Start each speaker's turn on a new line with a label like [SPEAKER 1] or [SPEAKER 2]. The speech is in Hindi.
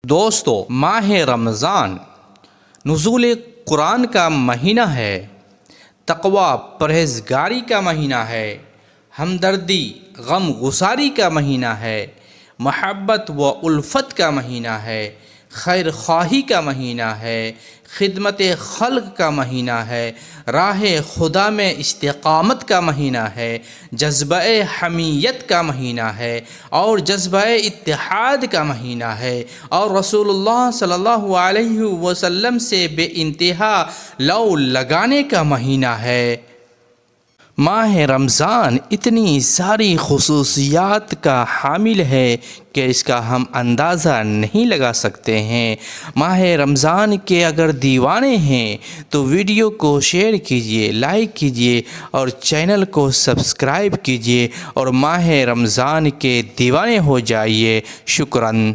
[SPEAKER 1] दोस्तों, माह रमज़ान नुज़ूल कुरान का महीना है, तक़वा परहेज़गारी का महीना है, हमदर्दी गम गुसारी का महीना है, महब्बत व उल्फ़त का महीना है, खैर ख्वाही का महीना है, खिदमत खल्क़ का महीना है, राह खुदा में इस्तिक़ामत का महीना है, जज्बा हमीयत का महीना है और जज्बा इत्तिहाद का महीना है और रसूलुल्लाह सल्लल्लाहु अलैहि वसल्लम से बेइंतहा लौ लगाने का महीना है। माह रमज़ान इतनी सारी खुसूसियात का हामिल है कि इसका हम अंदाज़ा नहीं लगा सकते हैं। माह रमज़ान के अगर दीवाने हैं तो वीडियो को शेयर कीजिए, लाइक कीजिए और चैनल को सब्सक्राइब कीजिए और माह रमज़ान के दीवाने हो जाइए। शुक्रन।